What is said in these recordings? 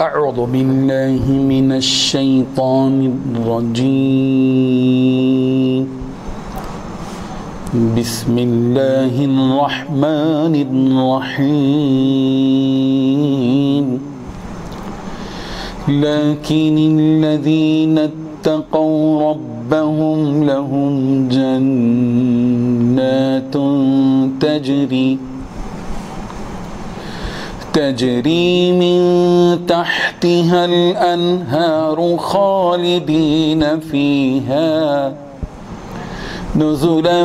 اعوذ باللہ من الشیطان الرجیم بسم اللہ الرحمن الرحیم لیکن الذین اتقوا ربهم لهم جنات تجری من تحتها الانہار خالدین فیہا نزلا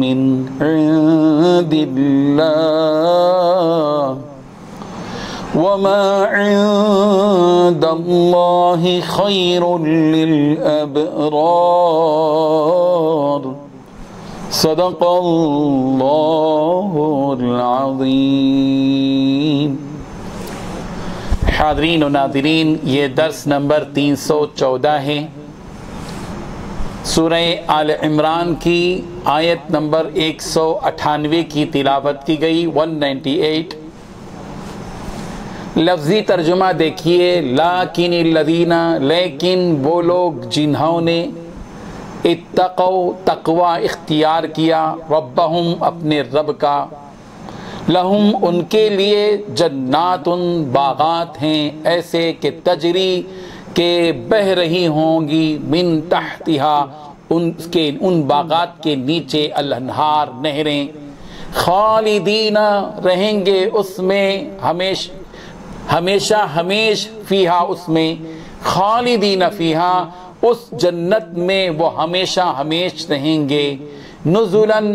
من عند اللہ وما عند اللہ خیر للابرار صدق اللہ العظیم۔ حاضرین و ناظرین، یہ درس نمبر 314 ہے۔ سورہ آل عمران کی آیت نمبر 198 کی تلاوت کی گئی، 198۔ لفظی ترجمہ دیکھیے، لیکن الذین، لیکن وہ لوگ جنہوں نے اتقوا، تقوی اختیار کیا، ربہم، اپنے رب کا، لہم، ان کے لیے، جنات، باغات ہیں ایسے کہ تجری، کہ بہہ رہی ہوں گی، من تحتہا، ان باغات کے نیچے، الانہار، نہریں، خالدین، رہیں گے اس میں، ہمیشہ فیہا، اس میں، خالدین فیہا، اس جنت میں وہ ہمیشہ رہیں گے، نزلاً،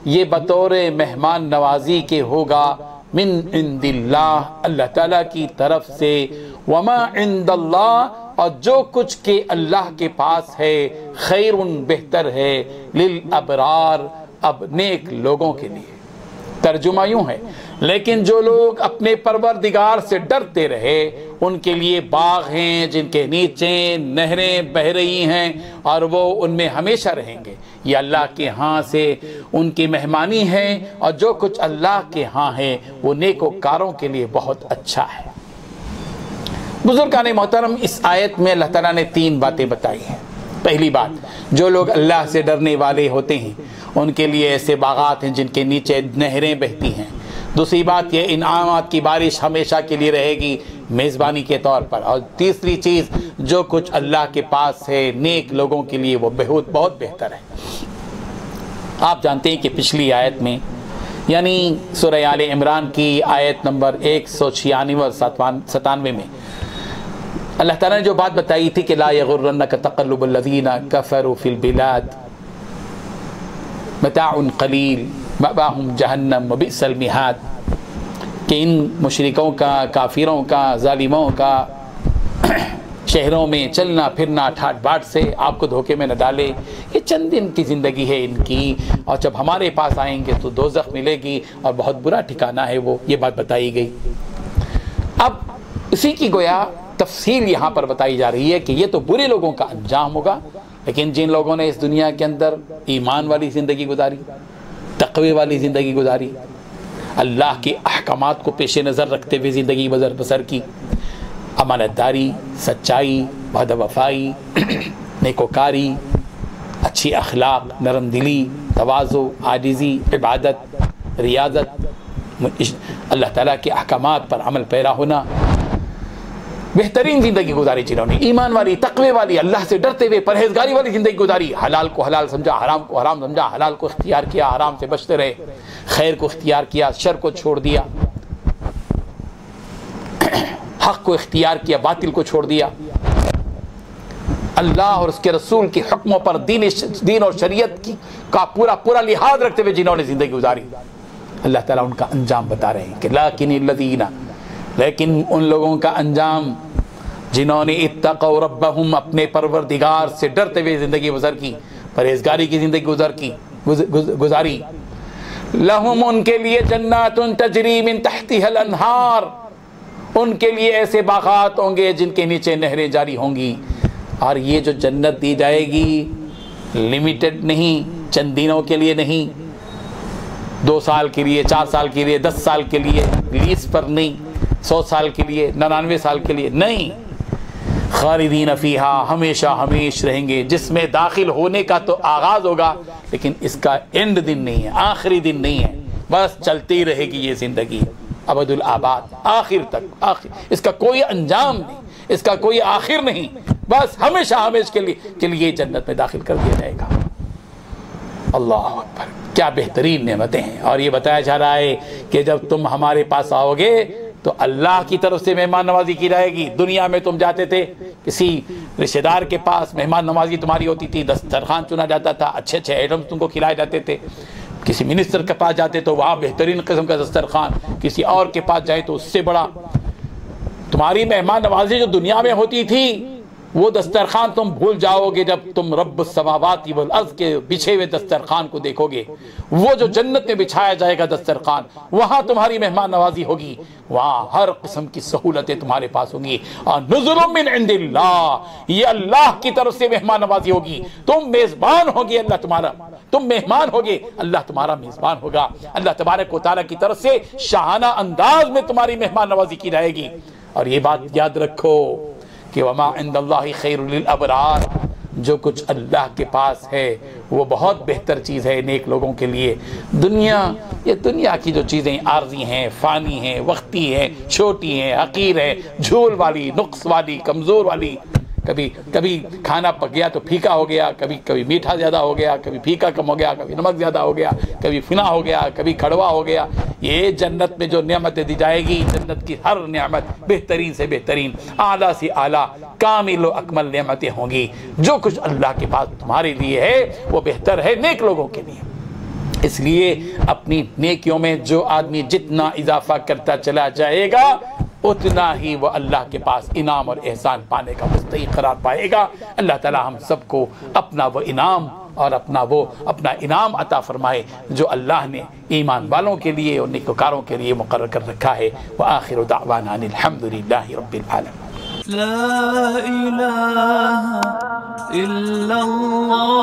یہ بطور مہمان نوازی کے ہوگا، من عند اللہ، اللہ تعالیٰ کی طرف سے، وما عند اللہ، اور جو کچھ کہ اللہ کے پاس ہے، خیر، بہتر ہے، للابرار، اب نیک لوگوں کے لیے۔ ترجمہ یوں ہے، لیکن جو لوگ اپنے پروردگار سے ڈرتے رہے، ان کے لیے باغ ہیں جن کے نیچے نہریں بہہ رہی ہیں، اور وہ ان میں ہمیشہ رہیں گے۔ یہ اللہ کے ہاں سے ان کی مہمانی ہے، اور جو کچھ اللہ کے ہاں ہے وہ نیکوکاروں کے لیے بہت اچھا ہے۔ بزرگان محترم، اس آیت میں اللہ تعالیٰ نے 3 باتیں بتائی ہیں۔ پہلی بات، جو لوگ اللہ سے ڈرنے والے ہوتے ہیں ان کے لیے ایسے باغات ہیں جن کے نیچے نہریں بہتی ہیں۔ دوسری بات، یہ انعامات کی بارش ہمیشہ کے لیے رہے گی، میزبانی کے طور پر۔ اور تیسری چیز، جو کچھ اللہ کے پاس ہے نیک لوگوں کے لیے وہ بہت بہتر ہے۔ آپ جانتے ہیں کہ پچھلی آیت میں، یعنی سورہ آل عمران کی آیت نمبر 196 اور 97 میں اللہ تعالیٰ نے جو بات بتائی تھی کہ لا یغرنک تقلب الذین کفروا فی البلاد متاع قلیل مأواہم جہنم وبئس المہاد، کہ ان مشرکوں کا، کافروں کا، ظالموں کا شہروں میں چلنا پھرنا ٹھاٹ باٹ سے آپ کو دھوکے میں نہ ڈالے، یہ چند دن کی زندگی ہے ان کی، اور جب ہمارے پاس آئیں گے تو دوزخ ملے گی اور بہت برا ٹھکانہ ہے وہ، یہ بات بتائی گئی۔ اب اسی کی گویا تفصیل یہاں پر بتائی جا رہی ہے کہ یہ تو برے لوگوں کا انجام ہوگا، لیکن جن لوگوں نے اس دنیا کے اندر ایمان والی زندگی گزاری، تقوی والی زندگی گزاری، اللہ کے احکامات کو پیش نظر رکھتے ہوئے زندگی بسر کی، امانت داری، سچائی، وعدہ وفائی، نیکوکاری، اچھی اخلاق، نرم دلی، تواضع، عاجزی، عبادت، ریاضت، اللہ تعالیٰ کے احکامات پر عمل پیرا ہونا، بہترین زندگی گزاری جنہوں نے، ایمان والی، تقوی والی، اللہ سے ڈرتے ہوئے پرہیزگاری والی زندگی گزاری، حلال کو حلال سمجھا، حرام کو حرام سمجھا، حلال کو اختیار کیا، حرام سے بچتے رہے، خیر کو اختیار کیا، شر کو چھوڑ دیا، حق کو اختیار کیا، باطل کو چھوڑ دیا، اللہ اور اس کے رسول کے حکموں پر، دین اور شریعت کا پورا لحاظ رکھتے ہوئے جنہوں نے زندگی گزاری، اللہ تعالیٰ ان کا انجام بتا رہے ہیں کہ لیکن الذین، لیکن ان لوگوں کا انجام جنہوں نے اتقوا ربہم، اپنے پروردگار سے ڈرتے ہوئے زندگی گزر کی، پرہیزگاری کی زندگی گزاری، لہم، ان کے لیے، جنات تجری من تحتها الانہار، ان کے لیے ایسے باغات ہوں گے جن کے نیچے نہریں جاری ہوں گی۔ اور یہ جو جنت دی جائے گی لمیٹڈ نہیں، چند دنوں کے لیے نہیں، 2 سال کے لیے، 4 سال کے لیے، 10 سال کے لیے، لیز پر نہیں، 100 سال کے لیے, 99 سال کے لیے نہیں. خالدین فیہا, ہمیشہ ہمیش رہیں گے, جس میں داخل ہونے کا تو آغاز ہوگا لیکن اس کا اینڈ دن نہیں ہے, آخری دن نہیں ہے, بس چلتی رہے گی یہ زندگی ابد الآباد, آخر تک. اس کا کوئی انجام نہیں, اس کا کوئی آخر نہیں, بس ہمیشہ ہمیش کے لیے جنت میں داخل کر دیا جائے گا. اللہ اکبر, کیا بہترین نعمتیں ہیں. اور یہ بتایا جا رہا ہے کہ جب تم ہمارے پاس آؤ گے تو اللہ کی طرف سے مہمان نوازی کی جائے گی. دنیا میں تم جاتے تھے کسی رشتہ دار کے پاس, مہمان نوازی تمہاری ہوتی تھی, دسترخوان چنا جاتا تھا, اچھے اچھے آئٹمس تم کو کھلائے جاتے تھے. کسی منسٹر کے پاس جاتے تو وہاں بہترین قسم کا دسترخوان, کسی اور کے پاس جائے تو اس سے بڑا. تمہاری مہمان نوازی جو دنیا میں ہوتی تھی وہ دسترخوان تم بھول جاؤ گے جب تم رب السماوات والارض کے بچھے ہوئے دسترخوان کو دیکھو گے. وہ جو جنت میں بچھایا جائے گا دسترخوان, وہاں تمہاری مہمان نوازی ہوگی, وہاں ہر قسم کی سہولتیں تمہارے پاس ہوں گی. اور نزل من عند اللہ, یہ اللہ کی طرف سے مہمان نوازی ہوگی. تم میزبان ہوگی, اللہ تمہارا, تم مہمان ہوگے, اللہ تمہارا میزبان ہوگا. اللہ تبارک و تعالیٰ کی طرف سے شاہانہ انداز میں تمہاری مہمان نوازی کی جائے گی. اور یہ بات یاد رکھو کہ وما عند اللہ خیر للابرار, جو کچھ اللہ کے پاس ہے وہ بہت بہتر چیز ہے نیک لوگوں کے لیے. دنیا, یہ دنیا کی جو چیزیں عارضی ہیں, فانی ہیں, وقتی ہیں, چھوٹی ہیں, حقیر ہیں, جھول والی, نقص والی, کمزور والی. کبھی کھانا پک گیا تو پھیکا ہو گیا, کبھی میٹھا زیادہ ہو گیا, کبھی پھیکا کم ہو گیا, کبھی نمک زیادہ ہو گیا, کبھی فنا ہو گیا, کبھی کڑوا ہو گیا. یہ جنت میں جو نعمتیں دی جائے گی, جنت کی ہر نعمت بہترین سے بہترین, اعلیٰ سے اعلیٰ, کامل و اکمل نعمتیں ہوں گی. جو کچھ اللہ کے پاس تمہارے لیے ہے وہ بہتر ہے نیک لوگوں کے لیے. اس لیے اپنی نیکیوں میں جو آدمی جتنا اضافہ کرتا چلا جائے گا اتنا ہی وہ اللہ کے پاس انعام اور احسان پانے کا مستحق قرار پائے گا. اللہ تعالی ہم سب کو اپنا وہ انعام اور اپنا انعام عطا فرمائے جو اللہ نے ایمان والوں کے لیے اور نیکوکاروں کے لیے مقرر کر رکھا ہے. وآخر دعوانا ان الحمدللہ رب العالمین. لا الہ الا اللہ